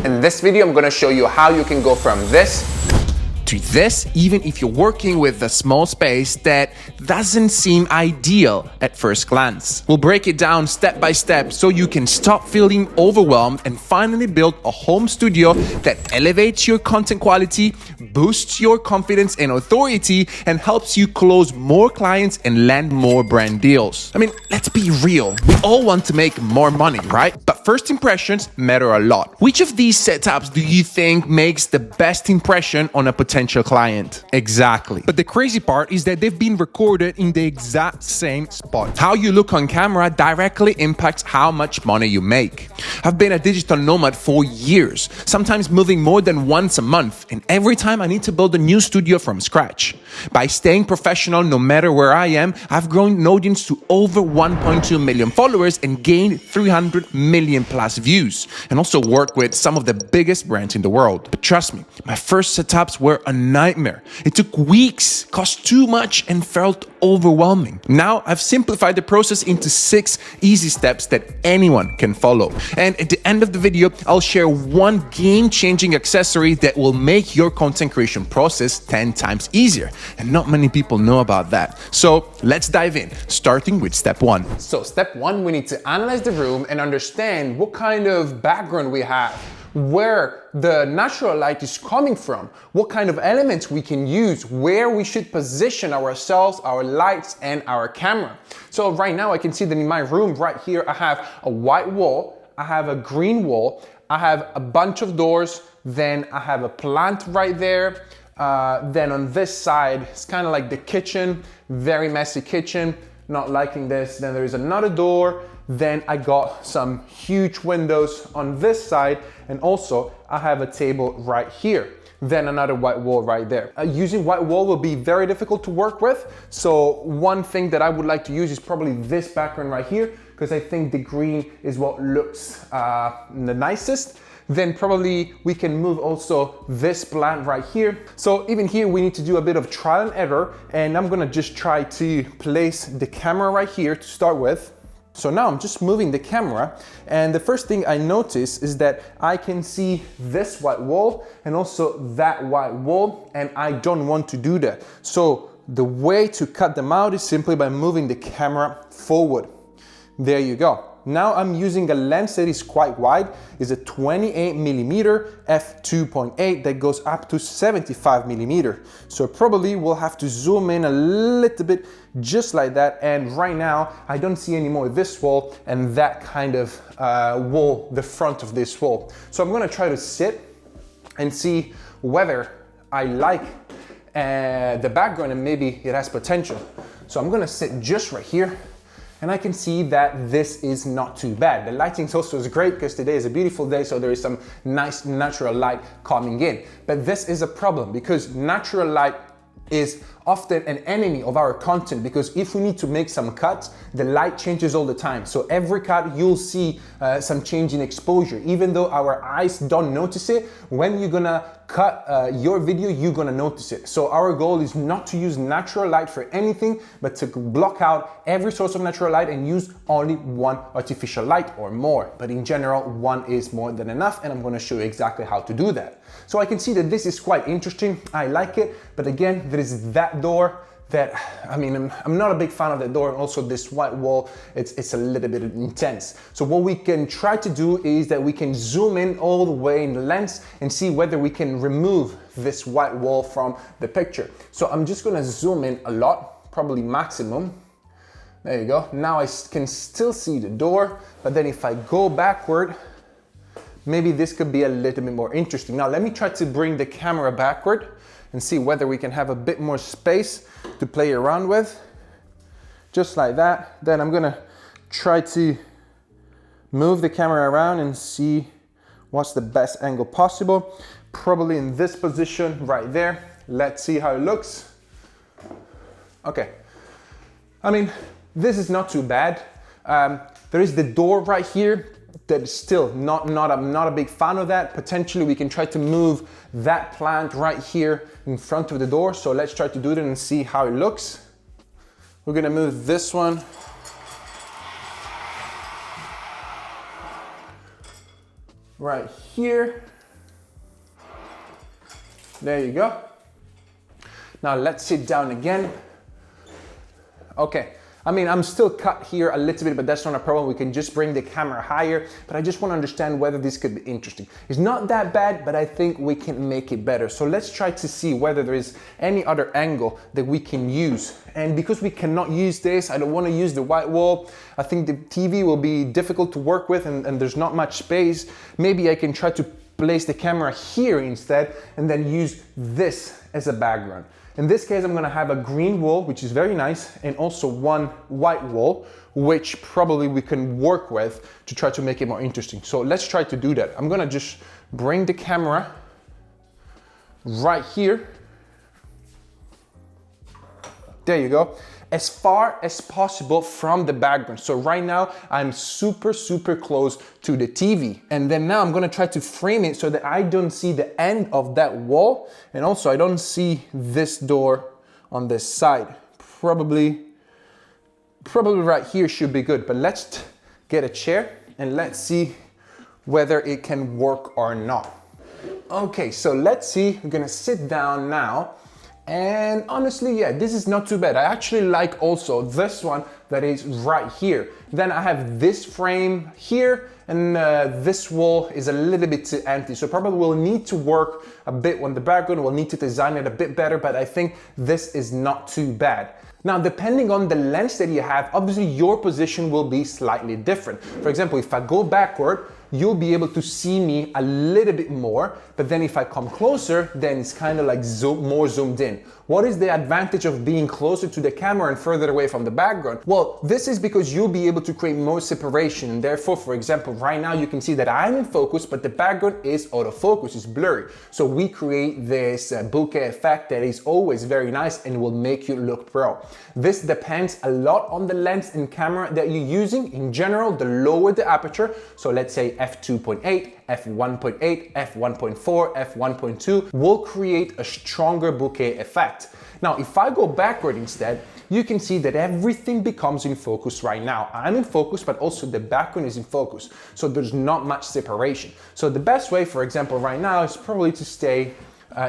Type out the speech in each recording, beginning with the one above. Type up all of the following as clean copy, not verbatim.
In this video, I'm gonna show you how you can go from this to this, even if you're working with a small space that doesn't seem ideal at first glance. We'll break it down step by step so you can stop feeling overwhelmed and finally build a home studio that elevates your content quality, boosts your confidence and authority, and helps you close more clients and land more brand deals. I mean, let's be real. We all want to make more money, right? But first impressions matter a lot. Which of these setups do you think makes the best impression on a potential client? Exactly. But the crazy part is that they've been recorded in the exact same spot. How you look on camera directly impacts how much money you make. I've been a digital nomad for years, sometimes moving more than once a month, and every time I need to build a new studio from scratch. By staying professional no matter where I am, I've grown an audience to over 1.2 million followers and gained 300 million plus views, and also work with some of the biggest brands in the world. But trust me, my first setups were a nightmare. It took weeks, cost too much, and felt overwhelming. Now I've simplified the process into 6 easy steps that anyone can follow. And at the end of the video, I'll share one game-changing accessory that will make your content creation process 10 times easier. And not many people know about that. So let's dive in, starting with step 1. So step 1, we need to analyze the room and understand what kind of background we have, where the natural light is coming from, what kind of elements we can use, where we should position ourselves, our lights, and our camera. So right now I can see that in my room right here, I have a white wall, I have a green wall, I have a bunch of doors, then I have a plant right there. Then on this side, it's kind of like the kitchen, very messy kitchen, not liking this. Then there is another door. Then I got some huge windows on this side, and also I have a table right here. Then another white wall right there. Using white wall will be very difficult to work with. So one thing that I would like to use is probably this background right here, because I think the green is what looks the nicest. Then probably we can move also this plant right here. So even here we need to do a bit of trial and error, and I'm gonna just try to place the camera right here to start with. So now I'm just moving the camera, and the first thing I notice is that I can see this white wall and also that white wall, and I don't want to do that. So the way to cut them out is simply by moving the camera forward. There you go. Now I'm using a lens that is quite wide. It's a 28mm f2.8 that goes up to 75mm. So probably we'll have to zoom in a little bit just like that. And right now I don't see anymore this wall and that kind of wall, the front of this wall. So I'm gonna try to sit and see whether I like the background and maybe it has potential. So I'm gonna sit just right here. And I can see that this is not too bad. The lighting also is great because today is a beautiful day, so there is some nice natural light coming in. But this is a problem because natural light is often an enemy of our content, because if we need to make some cuts, the light changes all the time. So every cut you'll see some change in exposure. Even though our eyes don't notice it, when you're gonna cut your video, you're gonna notice it. So our goal is not to use natural light for anything, but to block out every source of natural light and use only one artificial light or more. But in general, one is more than enough, and I'm gonna show you exactly how to do that. So I can see that this is quite interesting. I like it, but again, there is that door that, I mean, I'm not a big fan of that door, and also this white wall, it's a little bit intense. So what we can try to do is that we can zoom in all the way in the lens and see whether we can remove this white wall from the picture. So I'm just gonna zoom in a lot, probably maximum. There you go. Now I can still see the door, but then if I go backward, maybe this could be a little bit more interesting. Now let me try to bring the camera backward and see whether we can have a bit more space to play around with. Just like that. Then I'm gonna try to move the camera around and see what's the best angle possible. Probably in this position right there. Let's see how it looks. Okay. I mean, this is not too bad. There is the door right here. That is still not a big fan of that. Potentially we can try to move that plant right here in front of the door. So let's try to do it and see how it looks. We're gonna move this one right here. There you go. Now let's sit down again. Okay. I mean, I'm still cut here a little bit, but that's not a problem. We can just bring the camera higher, but I just want to understand whether this could be interesting. It's not that bad, but I think we can make it better. So let's try to see whether there is any other angle that we can use. And because we cannot use this, I don't want to use the white wall. I think the TV will be difficult to work with and there's not much space. Maybe I can try to place the camera here instead and then use this as a background. In this case, I'm gonna have a green wall, which is very nice, and also one white wall, which probably we can work with to try to make it more interesting. So let's try to do that. I'm gonna just bring the camera right here. There you go. As far as possible from the background. So right now I'm super close to the TV. And then now I'm gonna try to frame it so that I don't see the end of that wall. And also I don't see this door on this side. Probably right here should be good. But let's get a chair and let's see whether it can work or not. Okay, so let's see. I'm gonna sit down now. And honestly, yeah, this is not too bad. I actually like also this one that is right here. Then I have this frame here and this wall is a little bit too empty. So probably we'll need to work a bit on the background. We'll need to design it a bit better, but I think this is not too bad. Now, depending on the lens that you have, obviously your position will be slightly different. For example, if I go backward, you'll be able to see me a little bit more, but then if I come closer, then it's kind of like more zoomed in. What is the advantage of being closer to the camera and further away from the background? Well, this is because you'll be able to create more separation. And therefore, for example, right now you can see that I'm in focus, but the background is out of focus, it's blurry. So we create this bokeh effect that is always very nice and will make you look pro. This depends a lot on the lens and camera that you're using. In general, the lower the aperture, so let's say f2.8, f1.8, f1.4, f1.2 will create a stronger bokeh effect. Now, if I go backward instead, you can see that everything becomes in focus right now. I'm in focus, but also the background is in focus. So there's not much separation. So the best way, for example, right now is probably to stay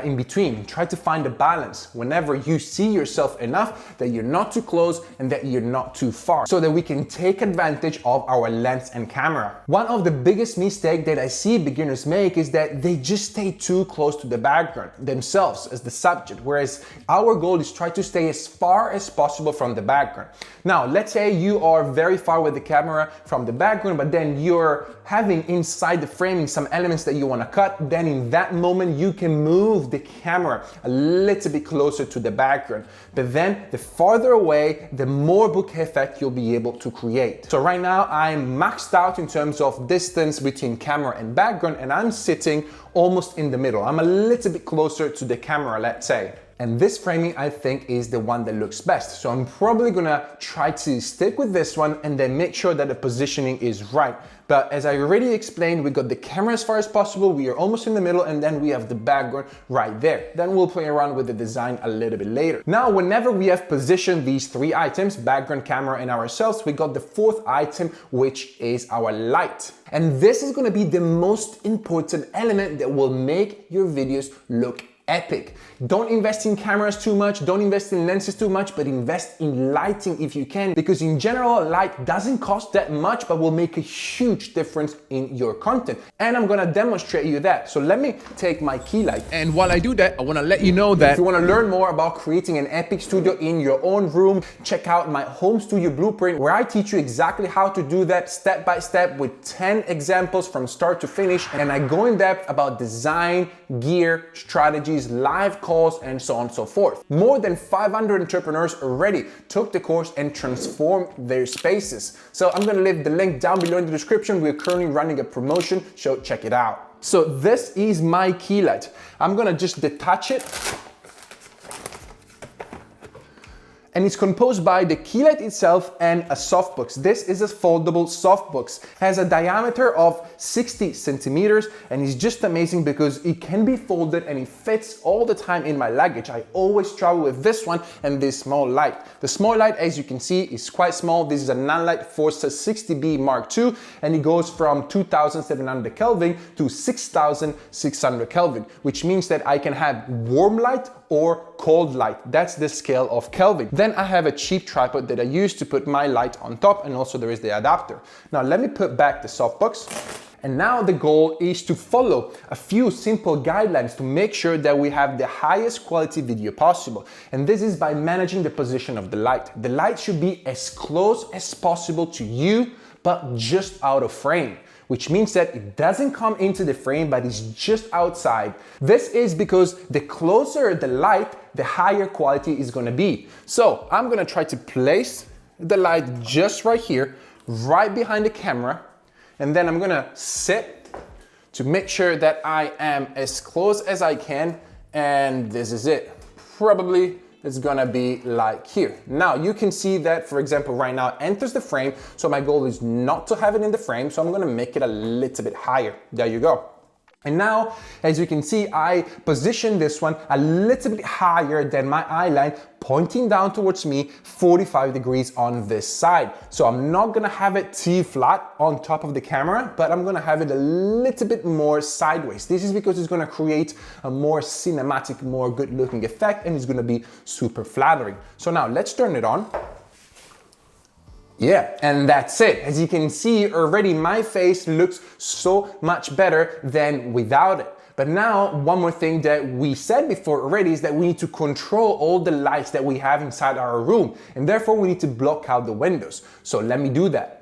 in between. Try to find a balance whenever you see yourself enough that you're not too close and that you're not too far, so that we can take advantage of our lens and camera. One of the biggest mistakes that I see beginners make is that they just stay too close to the background themselves as the subject, whereas our goal is try to stay as far as possible from the background. Now, let's say you are very far with the camera from the background, but then you're having inside the framing some elements that you want to cut. Then in that moment, you can move the camera a little bit closer to the background. But then the farther away, the more bokeh effect you'll be able to create. So right now I'm maxed out in terms of distance between camera and background, and I'm sitting almost in the middle. I'm a little bit closer to the camera, let's say. And this framing, I think, is the one that looks best. So I'm probably gonna try to stick with this one and then make sure that the positioning is right. But as I already explained, we got the camera as far as possible, we are almost in the middle, and then we have the background right there. Then we'll play around with the design a little bit later. Now, whenever we have positioned these three items, background, camera, and ourselves, we got the fourth item, which is our light. And this is gonna be the most important element that will make your videos look epic. Don't invest in cameras too much, don't invest in lenses too much, but invest in lighting if you can, because in general, light doesn't cost that much, but will make a huge difference in your content. And I'm gonna demonstrate you that. So let me take my key light. And while I do that, I wanna let you know that if you wanna learn more about creating an epic studio in your own room, check out my home studio blueprint, where I teach you exactly how to do that step by step with 10 examples from start to finish. And I go in depth about design, gear, strategies, live calls, and so on and so forth. More than 500 entrepreneurs already took the course and transformed their spaces. So I'm gonna leave the link down below in the description. We're currently running a promotion, so check it out. So this is my key light. I'm gonna just detach it. and it's composed by the key light itself and a softbox. This is a foldable softbox, has a diameter of 60 centimeters, and it's just amazing because it can be folded and it fits all the time in my luggage. I always travel with this one and this small light. The small light, as you can see, is quite small. This is a Nanlite Forza 60B Mark II, and it goes from 2700 Kelvin to 6600 Kelvin, which means that I can have warm light or cold light. That's the scale of Kelvin. Then I have a cheap tripod that I use to put my light on top, and also there is the adapter. Now let me put back the softbox. And now the goal is to follow a few simple guidelines to make sure that we have the highest quality video possible. And this is by managing the position of the light. The light should be as close as possible to you, but just out of frame, which means that it doesn't come into the frame, but it's just outside. This is because the closer the light, the higher quality is gonna be. So I'm gonna try to place the light just right here, right behind the camera, and then I'm gonna sit to make sure that I am as close as I can, and this is it. Probably it's gonna be like here. Now you can see that, for example, right now enters the frame, so my goal is not to have it in the frame, so I'm gonna make it a little bit higher. There you go. And now, as you can see, I position this one a little bit higher than my eye line, pointing down towards me 45 degrees on this side. So I'm not gonna have it T-flat on top of the camera, but I'm gonna have it a little bit more sideways. This is because it's gonna create a more cinematic, more good looking effect, and it's gonna be super flattering. So now let's turn it on. Yeah, and that's it. As you can see already, my face looks so much better than without it. But now, one more thing that we said before already is that we need to control all the lights that we have inside our room, and therefore we need to block out the windows. So let me do that.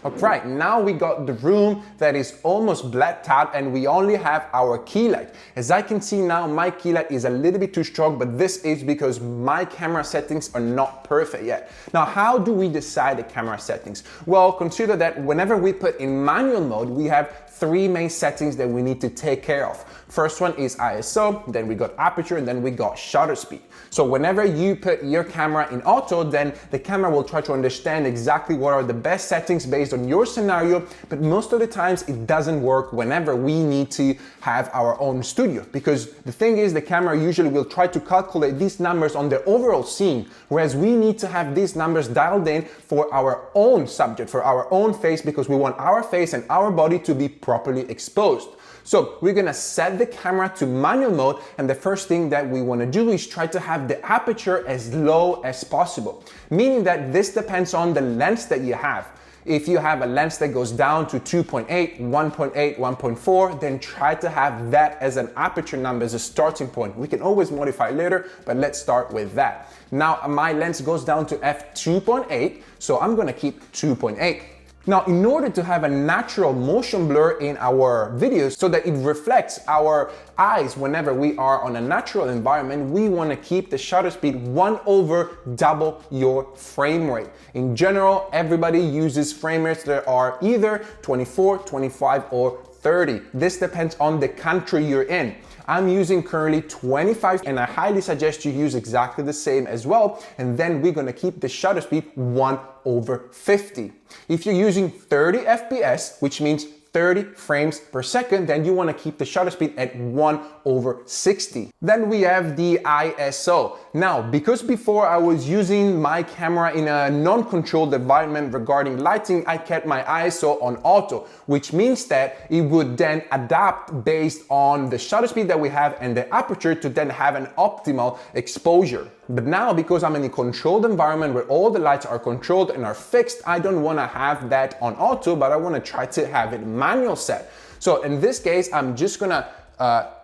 Alright, now we got the room that is almost blacked out and we only have our key light. As I can see now, my key light is a little bit too strong, but this is because my camera settings are not perfect yet. Now, how do we decide the camera settings? Well, consider that whenever we put in manual mode, we have three main settings that we need to take care of. First one is ISO, then we got aperture, and then we got shutter speed. So whenever you put your camera in auto, then the camera will try to understand exactly what are the best settings based on your scenario, but most of the times it doesn't work whenever we need to have our own studio, because the thing is the camera usually will try to calculate these numbers on the overall scene, whereas we need to have these numbers dialed in for our own subject, for our own face, because we want our face and our body to be properly exposed. So we're gonna set the camera to manual mode, and the first thing that we wanna do is try to have the aperture as low as possible, meaning that this depends on the lens that you have. If you have a lens that goes down to 2.8, 1.8, 1.4, then try to have that as an aperture number as a starting point. We can always modify later, but let's start with that. Now my lens goes down to f2.8, so I'm gonna keep 2.8. Now, in order to have a natural motion blur in our videos so that it reflects our eyes whenever we are on a natural environment, we want to keep the shutter speed 1/double your frame rate. In general, everybody uses frame rates that are either 24, 25, or 30. This depends on the country you're in. I'm using currently 25, and I highly suggest you use exactly the same as well. And then we're gonna keep the shutter speed 1/50. If you're using 30 FPS, which means 30 frames per second, then you want to keep the shutter speed at 1/60. Then we have the ISO. Now, because before I was using my camera in a non-controlled environment regarding lighting, I kept my ISO on auto, which means that it would then adapt based on the shutter speed that we have and the aperture to then have an optimal exposure. But now, because I'm in a controlled environment where all the lights are controlled and are fixed, I don't want to have that on auto, but I want to try to have it manual set. So in this case, I'm just gonna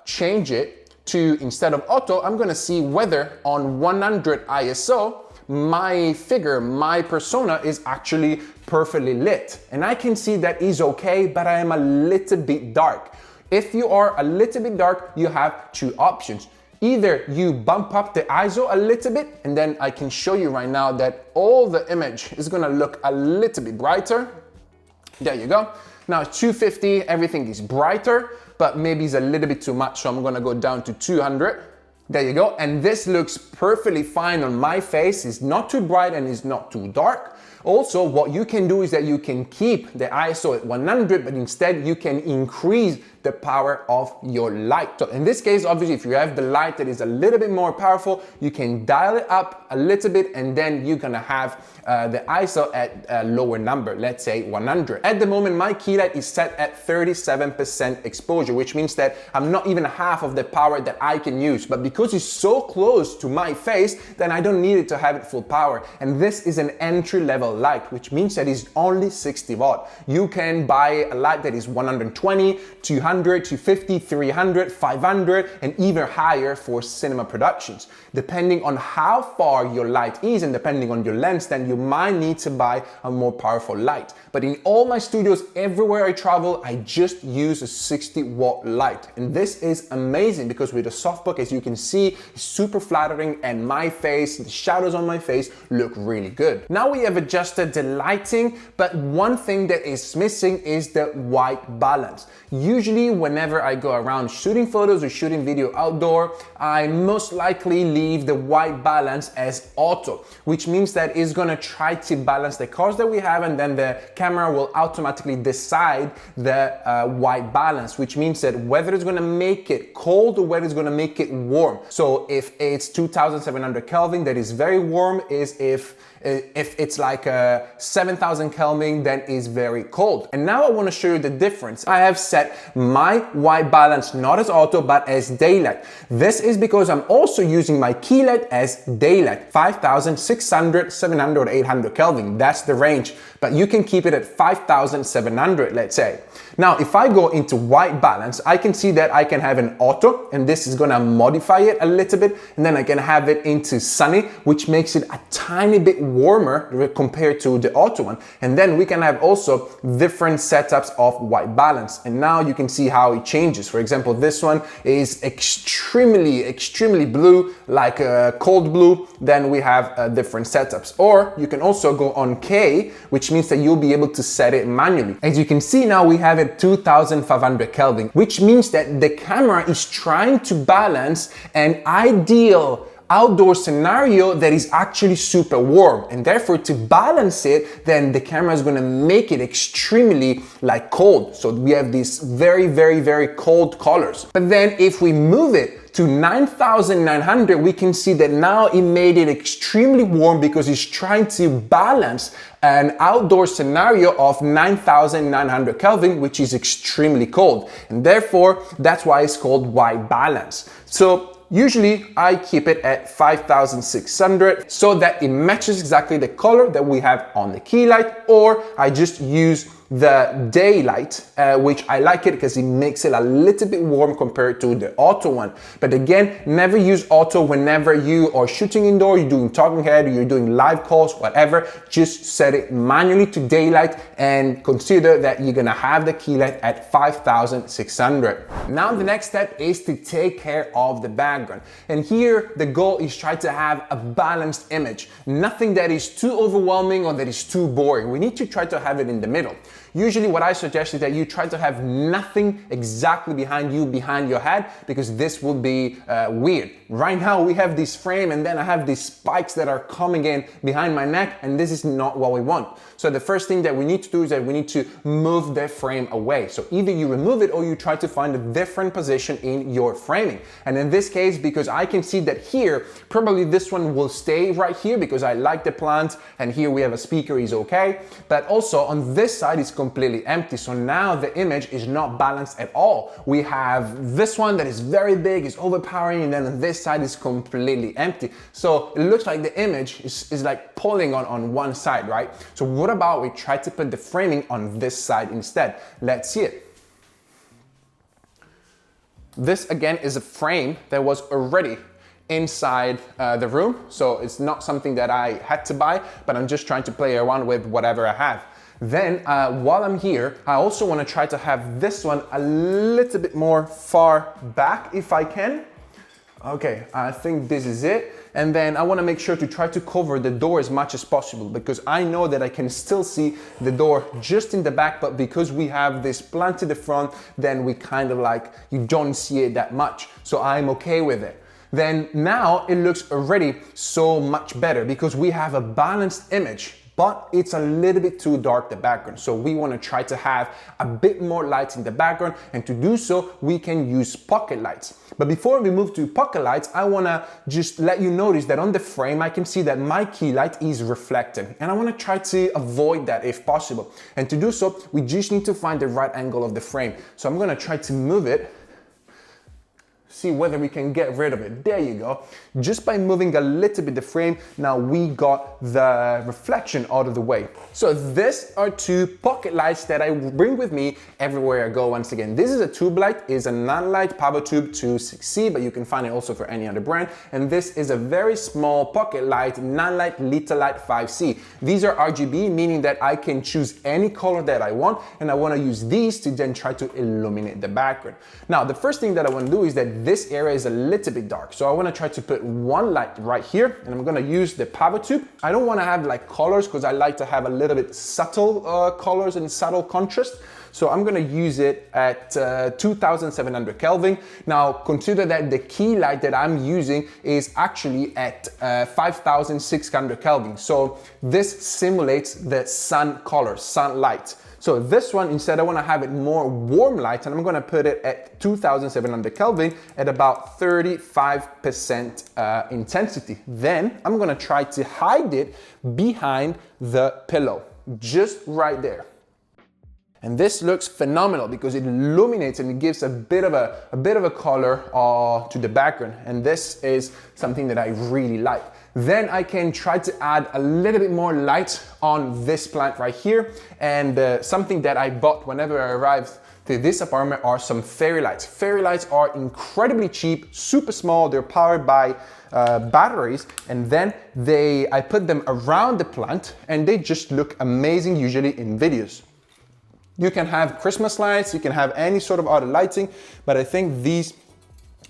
change it to, instead of auto, I'm gonna see whether on 100 ISO, my figure, my persona is actually perfectly lit. And I can see that is okay, but I am a little bit dark. If you are a little bit dark, you have two options. Either you bump up the ISO a little bit, and then I can show you right now that all the image is gonna look a little bit brighter. There you go. Now 250, everything is brighter, but maybe it's a little bit too much, so I'm gonna go down to 200. There you go. And this looks perfectly fine on my face. It's not too bright and it's not too dark. Also, what you can do is that you can keep the ISO at 100, but instead you can increase the power of your light. So in this case, obviously, if you have the light that is a little bit more powerful, you can dial it up a little bit, and then you're gonna have the ISO at a lower number, let's say 100. At the moment, my key light is set at 37% exposure, which means that I'm not even half of the power that I can use. But because it's so close to my face, then I don't need it to have it full power. And this is an entry-level light, which means that it's only 60 watt. You can buy a light that is 120, 200, 250, 300, 500, and even higher for cinema productions. Depending on how far your light is and depending on your lens, then you might need to buy a more powerful light. But in all my studios, everywhere I travel, I just use a 60 watt light. And this is amazing because with the softbox, as you can see, it's super flattering, and my face, the shadows on my face look really good. Now we have adjusted the lighting, but one thing that is missing is the white balance. Usually whenever I go around shooting photos or shooting video outdoor, I most likely leave the white balance as auto, which means that it's gonna try to balance the colors that we have, and then the camera will automatically decide the white balance, which means that whether it's gonna make it cold or whether it's gonna make it warm. So if it's 2700 Kelvin, that is very warm, is if it's like 7000 Kelvin, then it's very cold. And now I want to show you the difference. I have set my white balance not as auto, but as daylight. This is because I'm also using my key light as daylight, 5600, 700, or 800 Kelvin. That's the range, but you can keep it at 5700, let's say. Now, if I go into white balance, I can see that I can have an auto, and this is gonna modify it a little bit, and then I can have it into sunny, which makes it a tiny bit warmer compared to the auto one. And then we can have also different setups of white balance. And now you can see how it changes. For example, this one is extremely blue, like a cold blue. Then we have different setups. Or you can also go on K, which means that you'll be able to set it manually. As you can see now, we have it 2500 Kelvin, which means that the camera is trying to balance an ideal outdoor scenario that is actually super warm, and therefore to balance it, then the camera is going to make it extremely like cold. So we have these very cold colors. But then if we move it to 9900, we can see that now it made it extremely warm because it's trying to balance an outdoor scenario of 9900 Kelvin, which is extremely cold. And therefore, that's why it's called white balance. So usually I keep it at 5600 so that it matches exactly the color that we have on the key light, or I just use the daylight, which I like it because it makes it a little bit warm compared to the auto one. But again, never use auto whenever you are shooting indoor, you're doing talking head, you're doing live calls, whatever. Just set it manually to daylight and consider that you're gonna have the key light at 5600. Now the next step is to take care of the background. And here the goal is try to have a balanced image. Nothing that is too overwhelming or that is too boring. We need to try to have it in the middle. Usually what I suggest is that you try to have nothing exactly behind you, behind your head, because this will be weird. Right now we have this frame and then I have these spikes that are coming in behind my neck, and this is not what we want. So the first thing that we need to do is that we need to move the frame away. So either you remove it or you try to find a different position in your framing. And in this case, because I can see that here, probably this one will stay right here because I like the plant, and here we have a speaker is okay. But also on this side it's completely empty. So now the image is not balanced at all. We have this one that is very big, is overpowering, and then on this side is completely empty. So it looks like the image is like pulling on one side, right? So what about we try to put the framing on this side instead? Let's see it. This again is a frame that was already inside the room. So it's not something that I had to buy, but I'm just trying to play around with whatever I have. Then while I'm here, I also want to try to have this one a little bit more far back if I can. Okay, I think this is it. And then I want to make sure to try to cover the door as much as possible, because I know that I can still see the door just in the back, but because we have this plant in the front, then we kind of like, you don't see it that much. So I'm okay with it. then now it looks already so much better because we have a balanced image, but it's a little bit too dark, the background. So we want to try to have a bit more light in the background, and to do so, we can use pocket lights. But before we move to pocket lights, I want to just let you notice that on the frame, I can see that my key light is reflecting, and I want to try to avoid that if possible. And to do so, we just need to find the right angle of the frame. So I'm going to try to move it, see whether we can get rid of it. There you go. Just by moving a little bit the frame, now we got the reflection out of the way. So these are two pocket lights that I bring with me everywhere I go. Once again, this is a tube light, is a non-light power tube 26C, but you can find it also for any other brand. And this is a very small pocket light, non-light little light 5C. These are RGB, meaning that I can choose any color that I want, and I want to use these to then try to illuminate the background. Now, the first thing that I want to do is that this area is a little bit dark. So I want to try to put one light right here, and I'm going to use the power tube. I don't want to have like colors because I like to have a little bit subtle colors and subtle contrast. So I'm going to use it at 2700 Kelvin. Now consider that the key light that I'm using is actually at 5600 Kelvin. So this simulates the sun color, sunlight. So this one, instead, I want to have it more warm light, and I'm going to put it at 2700 Kelvin at about 35% intensity. Then I'm going to try to hide it behind the pillow, just right there. And this looks phenomenal because it illuminates and it gives a bit of a color to the background. And this is something that I really like. Then I can try to add a little bit more light on this plant right here. And something that I bought whenever I arrived to this apartment are some fairy lights. Fairy lights are incredibly cheap, super small. They're powered by batteries, and then I put them around the plant, and they just look amazing, usually in videos. You can have Christmas lights, you can have any sort of other lighting, but I think these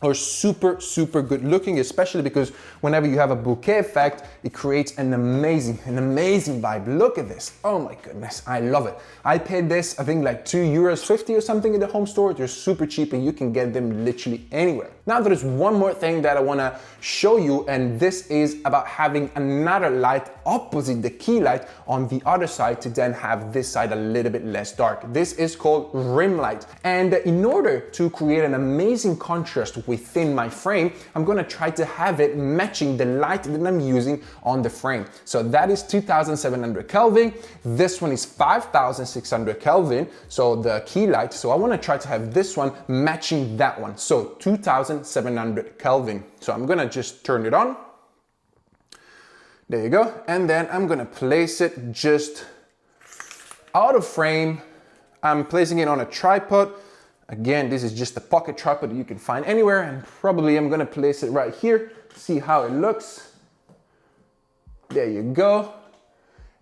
are super, super good looking, especially because whenever you have a bouquet effect, it creates an amazing vibe. Look at this. Oh my goodness, I love it. I paid this, I think like €2.50 or something in the home store. They're super cheap and you can get them literally anywhere. Now there's one more thing that I wanna show you, and this is about having another light opposite the key light on the other side to then have this side a little bit less dark. This is called rim light. And in order to create an amazing contrast within my frame, I'm gonna try to have it matching the light that I'm using on the frame. So that is 2700 Kelvin. This one is 5600 Kelvin, so the key light. So I wanna try to have this one matching that one. So 2700 Kelvin. So I'm gonna just turn it on. There you go. And then I'm gonna place it just out of frame. I'm placing it on a tripod. Again, this is just a pocket tripod that you can find anywhere, and probably I'm gonna place it right here, see how it looks. There you go.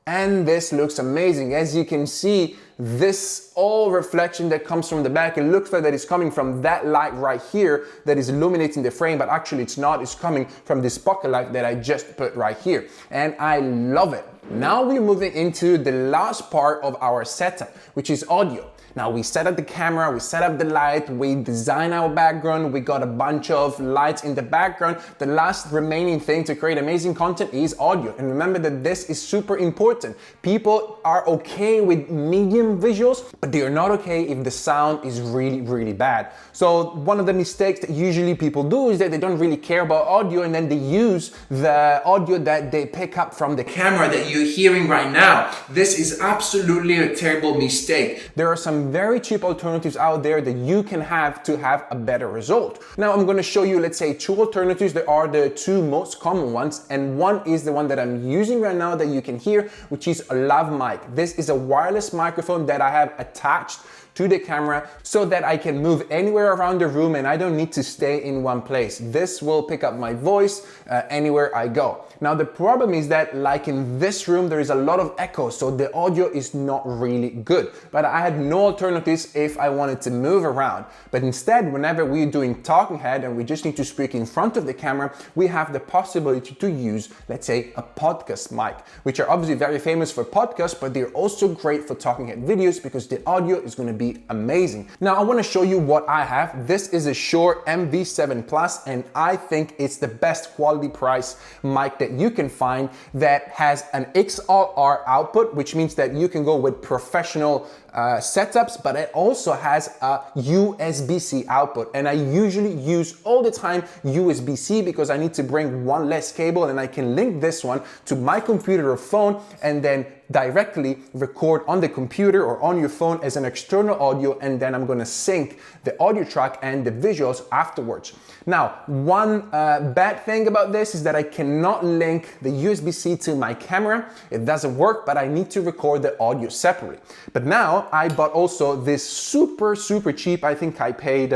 And this looks amazing. As you can see, this all reflection that comes from the back, it looks like that it's coming from that light right here that is illuminating the frame, but actually it's not. It's coming from this pocket light that I just put right here. And I love it. Now we're moving into the last part of our setup, which is audio. Now we set up the camera, we set up the light, we design our background, we got a bunch of lights in the background. The last remaining thing to create amazing content is audio. And remember that this is super important. People are okay with medium visuals, but they are not okay if the sound is really, really bad. So one of the mistakes that usually people do is that they don't really care about audio, and then they use the audio that they pick up from the camera that you're hearing right now. This is absolutely a terrible mistake. There are some very cheap alternatives out there that you can have to have a better result. Now I'm going to show you, let's say, two alternatives that are the two most common ones, and one is the one that I'm using right now that you can hear, which is a lav mic. This is a wireless microphone that I have attached to the camera so that I can move anywhere around the room and I don't need to stay in one place. This will pick up my voice anywhere I go. Now the problem is that, like in this room, there is a lot of echo, so the audio is not really good. But I had no alternatives if I wanted to move around. But instead, whenever we're doing talking head and we just need to speak in front of the camera, we have the possibility to use, let's say, a podcast mic, which are obviously very famous for podcasts, but they're also great for talking head videos because the audio is going to be be amazing. Now I want to show you what I have. This is a Shure MV7 Plus, and I think it's the best quality price mic that you can find that has an XLR output, which means that you can go with professional setups, but it also has a USB-C output. And I usually use all the time USB-C because I need to bring one less cable, and I can link this one to my computer or phone and then directly record on the computer or on your phone as an external audio, and then I'm gonna sync the audio track and the visuals afterwards. Now, one bad thing about this is that I cannot link the USB-C to my camera. It doesn't work, but I need to record the audio separately. But now I bought also this super cheap, I think I paid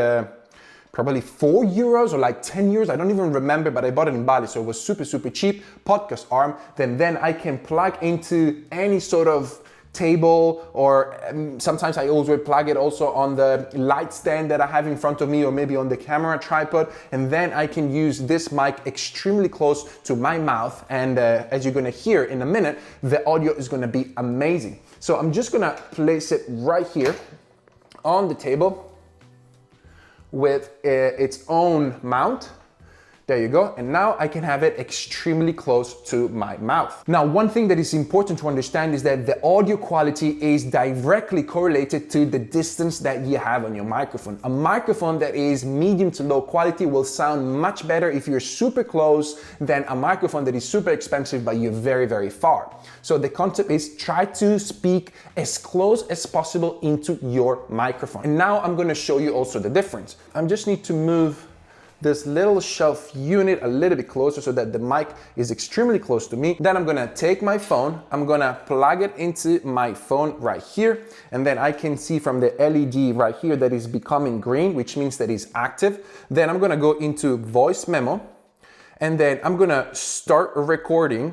probably €4 or like 10 euros, I don't even remember, but I bought it in Bali, so it was super cheap, podcast arm. Then I can plug into any sort of table, or sometimes I always plug it also on the light stand that I have in front of me, or maybe on the camera tripod, and then I can use this mic extremely close to my mouth, and as you're gonna hear in a minute, the audio is gonna be amazing. So I'm just gonna place it right here on the table with its own mount. There you go. And now I can have it extremely close to my mouth. Now, one thing that is important to understand is that the audio quality is directly correlated to the distance that you have on your microphone. A microphone that is medium to low quality will sound much better if you're super close than a microphone that is super expensive but you're very far. So the concept is try to speak as close as possible into your microphone. And now I'm going to show you also the difference. I just need to move this little shelf unit a little bit closer so that the mic is extremely close to me. Then I'm gonna take my phone, I'm gonna plug it into my phone right here, and then I can see from the LED right here that is becoming green, which means that it's active. Then I'm gonna go into voice memo, and then I'm gonna start recording.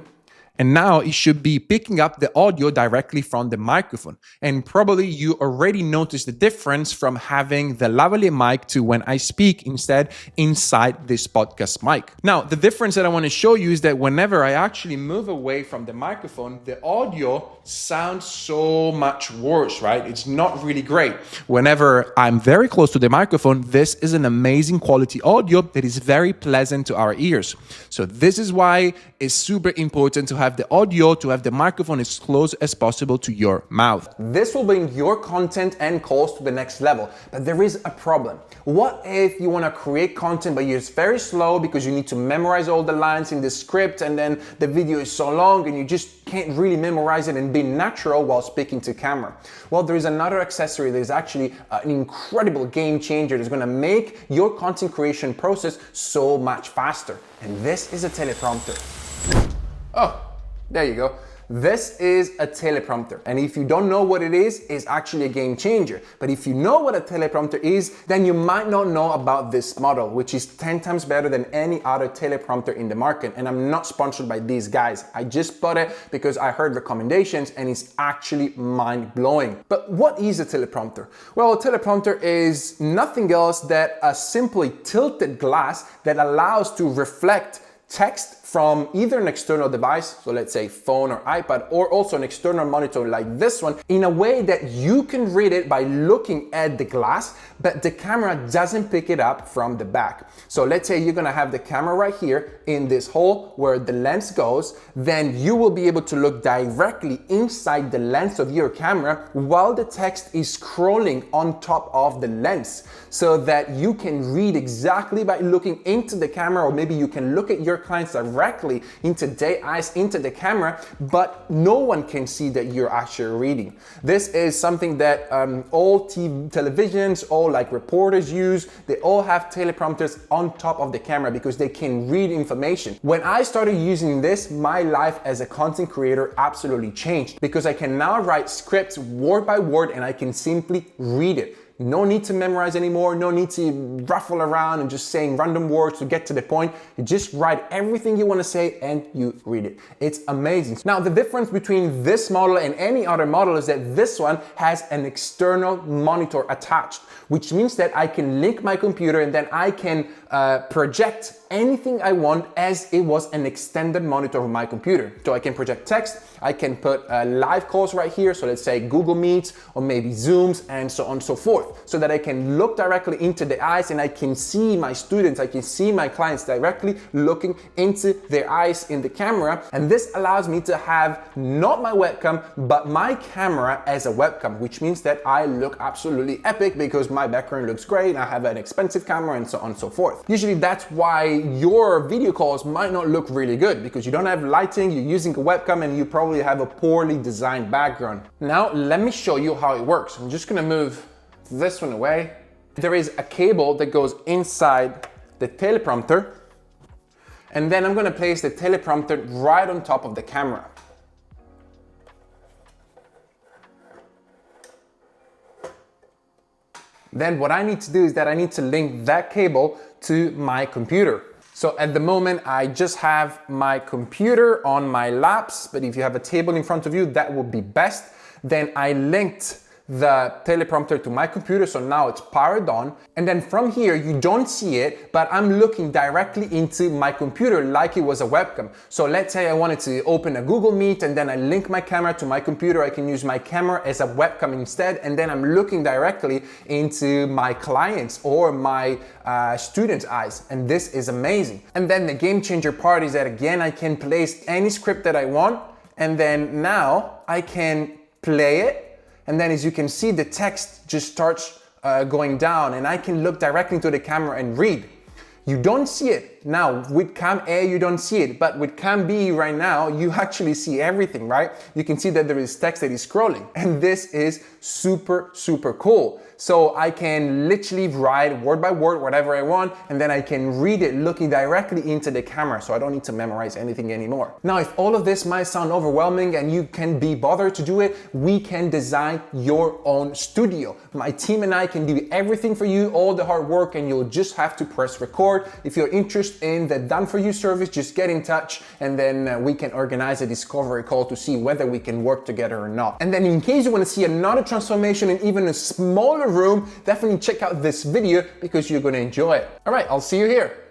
And now it should be picking up the audio directly from the microphone. And probably you already noticed the difference from having the lavalier mic to when I speak instead inside this podcast mic. Now, the difference that I want to show you is that whenever I actually move away from the microphone, the audio sounds so much worse, right? It's not really great. Whenever I'm very close to the microphone, this is an amazing quality audio that is very pleasant to our ears. So this is why it's super important to have the audio, to have the microphone as close as possible to your mouth. This will bring your content and calls to the next level. But there is a problem. What if you want to create content but you're very slow because you need to memorize all the lines in the script, and then the video is so long and you just can't really memorize it and be natural while speaking to camera? Well, there is another accessory that is actually an incredible game changer that's going to make your content creation process so much faster. And this is a teleprompter. Oh, there you go. This is a teleprompter. And if you don't know what it is, it's actually a game changer. But if you know what a teleprompter is, then you might not know about this model, which is 10 times better than any other teleprompter in the market. And I'm not sponsored by these guys. I just bought it because I heard recommendations and it's actually mind-blowing. But what is a teleprompter? Well, a teleprompter is nothing else than a simply tilted glass that allows to reflect text from either an external device, so let's say phone or iPad, or also an external monitor like this one, in a way that you can read it by looking at the glass, but the camera doesn't pick it up from the back. So let's say you're gonna have the camera right here in this hole where the lens goes, then you will be able to look directly inside the lens of your camera while the text is scrolling on top of the lens, so that you can read exactly by looking into the camera, or maybe you can look at your clients directly into their eyes, into the camera, but no one can see that you're actually reading. This is something that all televisions, all like reporters use. They all have teleprompters on top of the camera because they can read information. When I started using this, my life as a content creator absolutely changed because I can now write scripts word by word and I can simply read it. No need to memorize anymore, no need to ruffle around and just saying random words to get to the point. You just write everything you want to say and you read it. It's amazing. Now, the difference between this model and any other model is that this one has an external monitor attached, which means that I can link my computer and then I can project anything I want as it was an extended monitor of my computer. So I can project text, I can put live calls right here, so let's say Google Meets or maybe Zooms and so on and so forth, so that I can look directly into the eyes and I can see my students, I can see my clients directly looking into their eyes in the camera. And this allows me to have not my webcam, but my camera as a webcam, which means that I look absolutely epic because my background looks great, I have an expensive camera and so on and so forth. Usually that's why your video calls might not look really good, because you don't have lighting, you're using a webcam and you probably have a poorly designed background. Now let me show you how it works. I'm just gonna move this one away. There is a cable that goes inside the teleprompter, and then I'm gonna place the teleprompter right on top of the camera. Then what I need to do is that I need to link that cable to my computer. So at the moment, I just have my computer on my laps, but if you have a table in front of you, that would be best. Then I linked the teleprompter to my computer, so now it's powered on. And then from here, you don't see it, but I'm looking directly into my computer like it was a webcam. So let's say I wanted to open a Google Meet and then I link my camera to my computer. I can use my camera as a webcam instead, and then I'm looking directly into my clients or my students' eyes, and this is amazing. And then the game changer part is that again, I can place any script that I want, and then now I can play it. And then as you can see, the text just starts going down and I can look directly into the camera and read. You don't see it. Now, with Cam A, you don't see it, but with Cam B right now, you actually see everything, right? You can see that there is text that is scrolling, and this is super, super cool. So I can literally write word by word, whatever I want, and then I can read it looking directly into the camera, so I don't need to memorize anything anymore. Now, if all of this might sound overwhelming and you can be bothered to do it, we can design your own studio. My team and I can do everything for you, all the hard work, and you'll just have to press record. If you're interested in the done for you service, just get in touch, and then we can organize a discovery call to see whether we can work together or not. And then in case you want to see another transformation in even a smaller room, definitely check out this video because you're going to enjoy it. All right, I'll see you here.